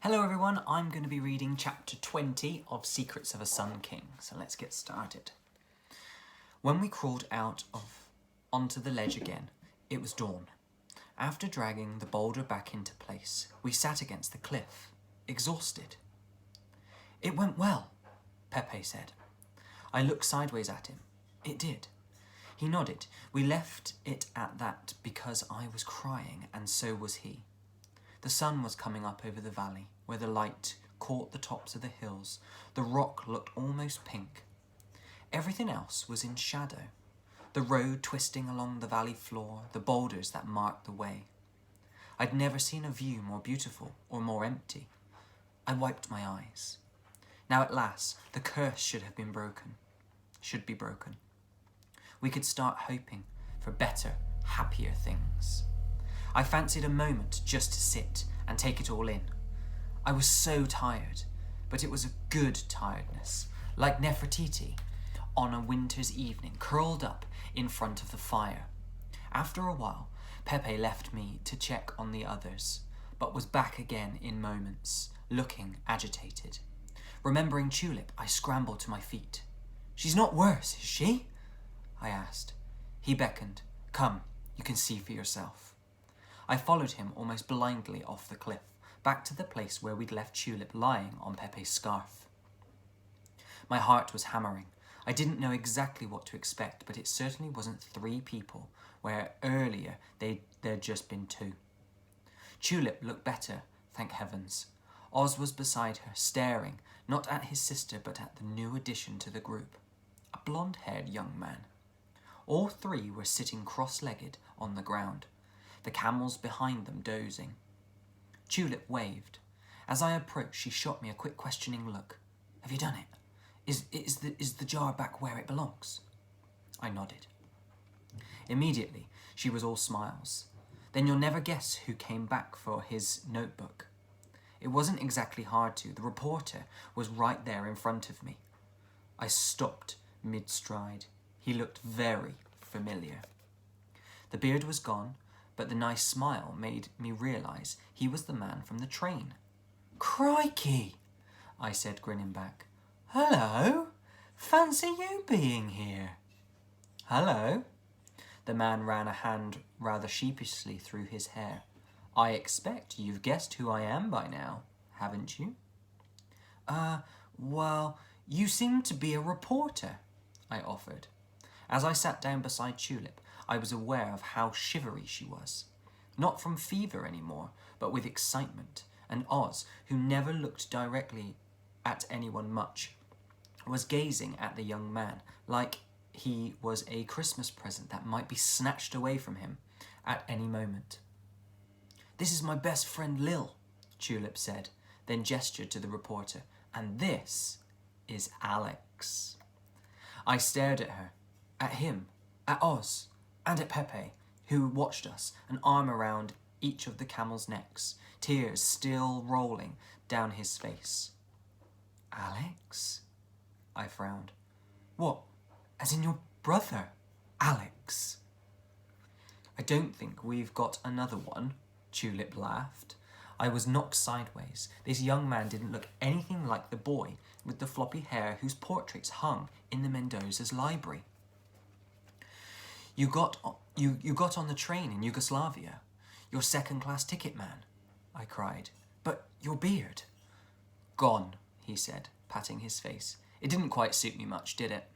Hello everyone, I'm going to be reading chapter 20 of Secrets of a Sun King, so let's get started. When we crawled onto the ledge again, it was dawn. After dragging the boulder back into place, we sat against the cliff, exhausted. "It went well," Pepe said. I looked sideways at him. It did. He nodded. We left it at that because I was crying, and so was he. The sun was coming up over the valley, where the light caught the tops of the hills. The rock looked almost pink. Everything else was in shadow. The road twisting along the valley floor, the boulders that marked the way. I'd never seen a view more beautiful or more empty. I wiped my eyes. Now at last, the curse should be broken. We could start hoping for better, happier things. I fancied a moment just to sit and take it all in. I was so tired, but it was a good tiredness, like Nefertiti on a winter's evening, curled up in front of the fire. After a while, Pepe left me to check on the others, but was back again in moments, looking agitated. Remembering Tulip, I scrambled to my feet. "She's not worse, is she?" I asked. He beckoned. "Come, you can see for yourself." I followed him almost blindly off the cliff, back to the place where we'd left Tulip lying on Pepe's scarf. My heart was hammering. I didn't know exactly what to expect, but it certainly wasn't 3 people, where earlier there'd just been 2. Tulip looked better, thank heavens. Oz was beside her, staring, not at his sister, but at the new addition to the group, a blonde-haired young man. All 3 were sitting cross-legged on the ground, the camels behind them dozing. Tulip waved. As I approached, she shot me a quick questioning look. "Have you done it? Is the jar back where it belongs?" I nodded. Immediately, she was all smiles. "Then you'll never guess who came back for his notebook." It wasn't exactly hard to. The reporter was right there in front of me. I stopped mid-stride. He looked very familiar. The beard was gone, but the nice smile made me realise he was the man from the train. "Crikey!" I said, grinning back. "Hello! Fancy you being here." "Hello." The man ran a hand rather sheepishly through his hair. "I expect you've guessed who I am by now, haven't you?" Well, you seem to be a reporter," I offered. As I sat down beside Tulip, I was aware of how shivery she was. Not from fever anymore, but with excitement, and Oz, who never looked directly at anyone much, was gazing at the young man like he was a Christmas present that might be snatched away from him at any moment. "This is my best friend Lil," Tulip said, then gestured to the reporter. "And this is Alex." I stared at her, at him, at Oz, and at Pepe, who watched us, an arm around each of the camels' necks, tears still rolling down his face. "Alex?" I frowned. "What, as in your brother, Alex?" "I don't think we've got another one," Tulip laughed. I was knocked sideways. This young man didn't look anything like the boy with the floppy hair whose portraits hung in the Mendoza's library. You got on the train in Yugoslavia. You're second-class ticket man," I cried. "But your beard?" "Gone," he said, patting his face. "It didn't quite suit me much, did it?"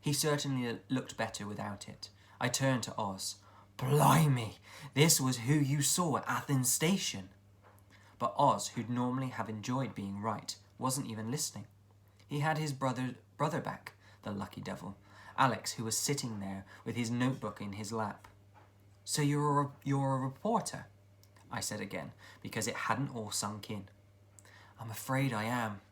He certainly looked better without it. I turned to Oz. "Blimey, this was who you saw at Athens Station." But Oz, who'd normally have enjoyed being right, wasn't even listening. He had his brother back, the lucky devil, Alex, who was sitting there with his notebook in his lap. "So you're a reporter?" I said again, because it hadn't all sunk in. "I'm afraid I am,"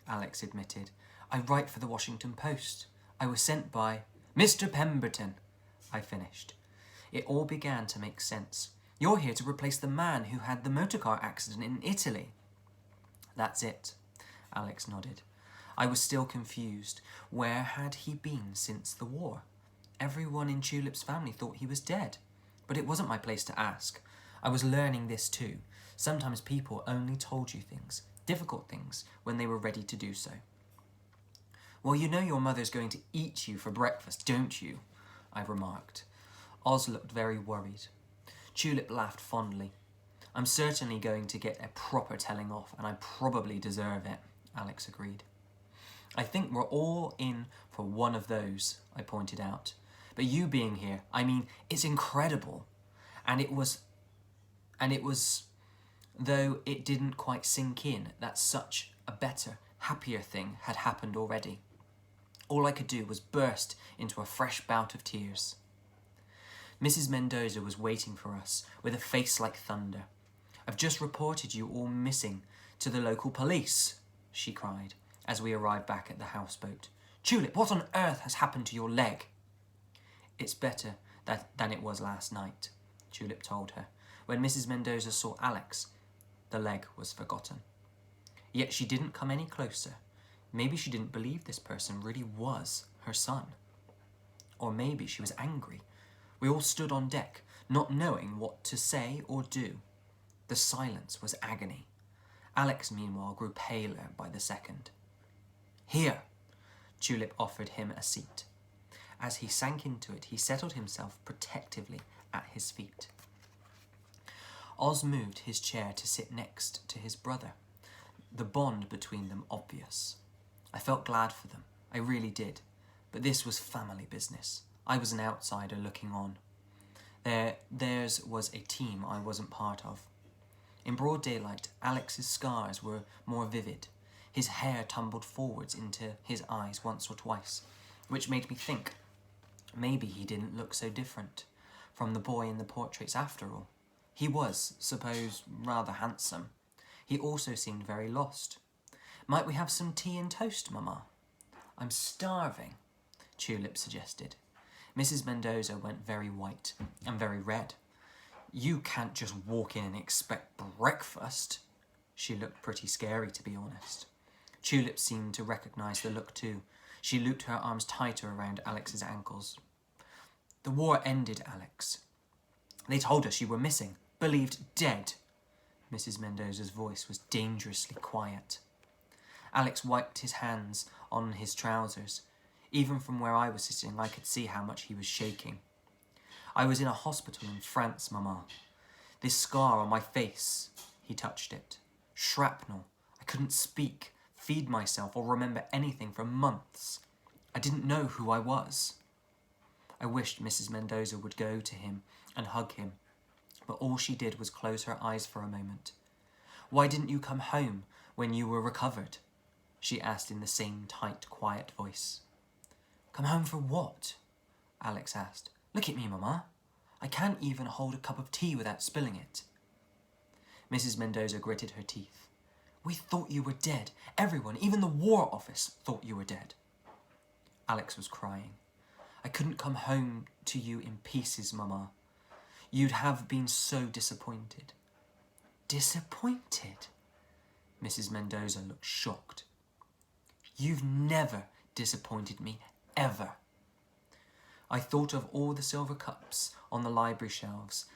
Alex admitted. "I write for the Washington Post. I was sent by—" "Mr. Pemberton," I finished. It all began to make sense. "You're here to replace the man who had the motorcar accident in Italy." "That's it," Alex nodded. I was still confused. Where had he been since the war? Everyone in Tulip's family thought he was dead, but it wasn't my place to ask. I was learning this too. Sometimes people only told you things, difficult things, when they were ready to do so. Well, you know your mother's going to eat you for breakfast, don't you? I remarked. Oz looked very worried. Tulip laughed fondly. I'm certainly going to get a proper telling off, and I probably deserve it, Alex agreed. I think we're all in for one of those, I pointed out. But you being here, I mean, it's incredible. And it was, though it didn't quite sink in that such a better, happier thing had happened already. All I could do was burst into a fresh bout of tears. Mrs. Mendoza was waiting for us with a face like thunder. I've just reported you all missing to the local police, she cried as we arrived back at the houseboat. Tulip, what on earth has happened to your leg? It's better than it was last night, Tulip told her. When Mrs. Mendoza saw Alex, the leg was forgotten. Yet she didn't come any closer. Maybe she didn't believe this person really was her son. Or maybe she was angry. We all stood on deck, not knowing what to say or do. The silence was agony. Alex, meanwhile, grew paler by the second. Here, Tulip offered him a seat. As he sank into it, he settled himself protectively at his feet. Oz moved his chair to sit next to his brother, the bond between them obvious. I felt glad for them, I really did, but this was family business. I was an outsider looking on. Theirs was a team I wasn't part of. In broad daylight, Alex's scars were more vivid. His hair tumbled forwards into his eyes once or twice, which made me think maybe he didn't look so different from the boy in the portraits after all. He was, suppose, rather handsome. He also seemed very lost. Might we have some tea and toast, Mamma? I'm starving, Tulip suggested. Mrs. Mendoza went very white and very red. You can't just walk in and expect breakfast. She looked pretty scary, to be honest. Tulip seemed to recognise the look too. She looped her arms tighter around Alex's ankles. The war ended, Alex. They told us you were missing, believed dead. Mrs. Mendoza's voice was dangerously quiet. Alex wiped his hands on his trousers. Even from where I was sitting, I could see how much he was shaking. I was in a hospital in France, Mamma. This scar on my face, he touched it. Shrapnel. I couldn't speak, feed myself, or remember anything for months. I didn't know who I was. I wished Mrs. Mendoza would go to him and hug him, but all she did was close her eyes for a moment. Why didn't you come home when you were recovered? She asked in the same tight, quiet voice. Come home for what? Alex asked. Look at me, Mamma. I can't even hold a cup of tea without spilling it. Mrs. Mendoza gritted her teeth. We thought you were dead. Everyone, even the War Office, thought you were dead. Alex was crying. I couldn't come home to you in pieces, Mamma. You'd have been so disappointed. Disappointed? Mrs. Mendoza looked shocked. You've never disappointed me, ever. I thought of all the silver cups on the library shelves,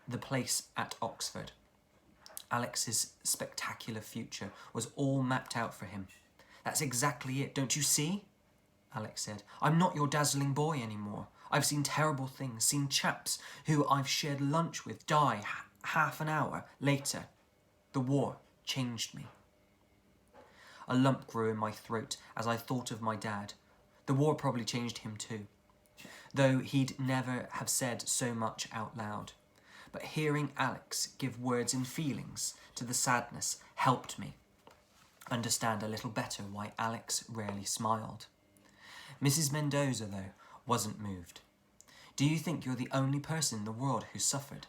the place at Oxford. Alex's spectacular future was all mapped out for him. That's exactly it, don't you see? Alex said. I'm not your dazzling boy anymore. I've seen terrible things, seen chaps who I've shared lunch with die half an hour later. The war changed me. A lump grew in my throat as I thought of my dad. The war probably changed him too, though he'd never have said so much out loud. But hearing Alex give words and feelings to the sadness helped me understand a little better why Alex rarely smiled. Mrs. Mendoza, though, wasn't moved. Do you think you're the only person in the world who suffered?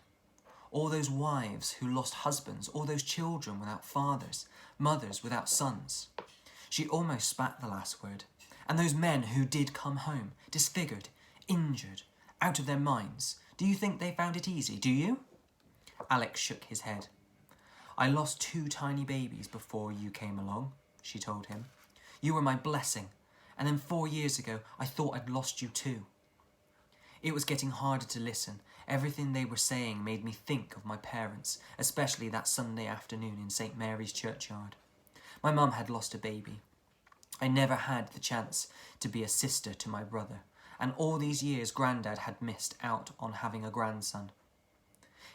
All those wives who lost husbands, all those children without fathers, mothers without sons. She almost spat the last word. And those men who did come home, disfigured, injured, out of their minds. Do you think they found it easy, do you? Alex shook his head. I lost 2 tiny babies before you came along, she told him. You were my blessing, and then 4 years ago I thought I'd lost you too. It was getting harder to listen. Everything they were saying made me think of my parents, especially that Sunday afternoon in St. Mary's churchyard. My mum had lost a baby. I never had the chance to be a sister to my brother, and all these years Grandad had missed out on having a grandson.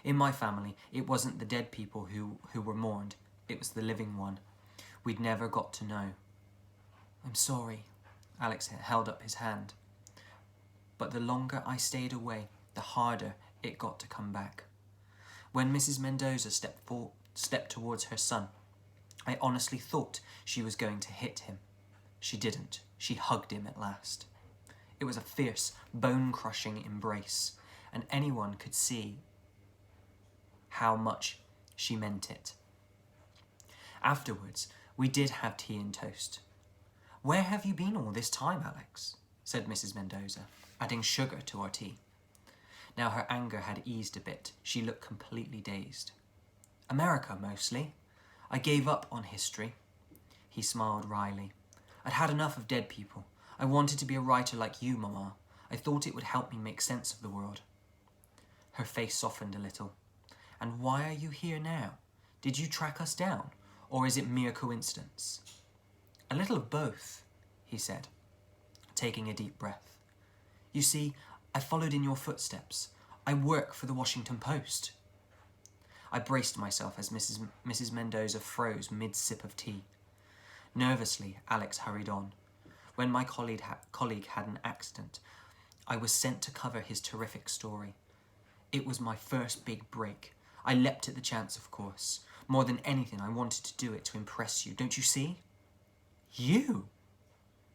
In my family, it wasn't the dead people who were mourned, it was the living one. We'd never got to know. I'm sorry, Alex held up his hand. But the longer I stayed away, the harder it got to come back. When Mrs. Mendoza stepped towards her son, I honestly thought she was going to hit him. She didn't. She hugged him at last. It was a fierce, bone-crushing embrace, and anyone could see how much she meant it. Afterwards, we did have tea and toast. Where have you been all this time, Alex? Said Mrs. Mendoza, adding sugar to our tea. Now her anger had eased a bit. She looked completely dazed. America, mostly. I gave up on history. He smiled wryly. I'd had enough of dead people. I wanted to be a writer like you, Mama. I thought it would help me make sense of the world. Her face softened a little. And why are you here now? Did you track us down, or is it mere coincidence? A little of both, he said, taking a deep breath. You see, I followed in your footsteps. I work for the Washington Post. I braced myself as Mrs. Mendoza froze mid-sip of tea. Nervously, Alex hurried on. When my colleague had an accident, I was sent to cover his terrific story. It was my first big break. I leapt at the chance, of course. More than anything, I wanted to do it to impress you. Don't you see? You?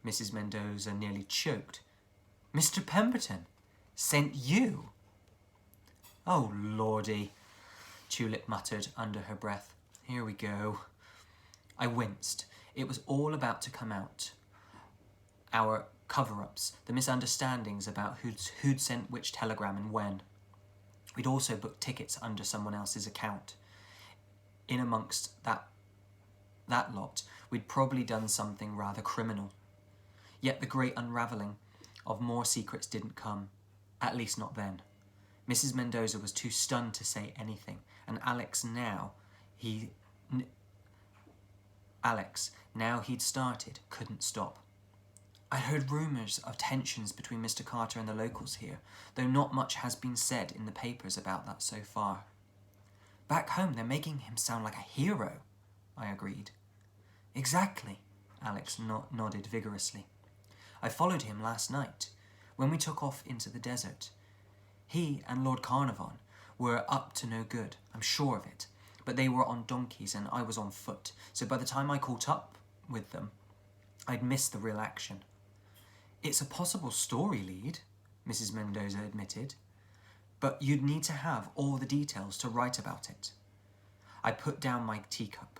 Mrs. Mendoza nearly choked. Mr. Pemberton sent you? Oh, Lordy, Tulip muttered under her breath. Here we go. I winced. It was all about to come out. Our cover-ups, the misunderstandings about who'd sent which telegram and when. We'd also booked tickets under someone else's account. In amongst that lot, we'd probably done something rather criminal. Yet the great unravelling of more secrets didn't come, at least not then. Mrs. Mendoza was too stunned to say anything, and Alex, now he'd started, couldn't stop. I'd heard rumours of tensions between Mr. Carter and the locals here, though not much has been said in the papers about that so far. Back home, they're making him sound like a hero, I agreed. Exactly, Alex nodded vigorously. I followed him last night, when we took off into the desert. He and Lord Carnarvon were up to no good, I'm sure of it, but they were on donkeys and I was on foot, so by the time I caught up with them, I'd missed the real action. It's a possible story lead, Mrs. Mendoza admitted, but you'd need to have all the details to write about it. I put down my teacup.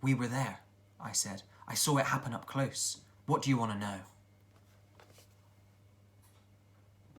We were there, I said. I saw it happen up close. What do you want to know?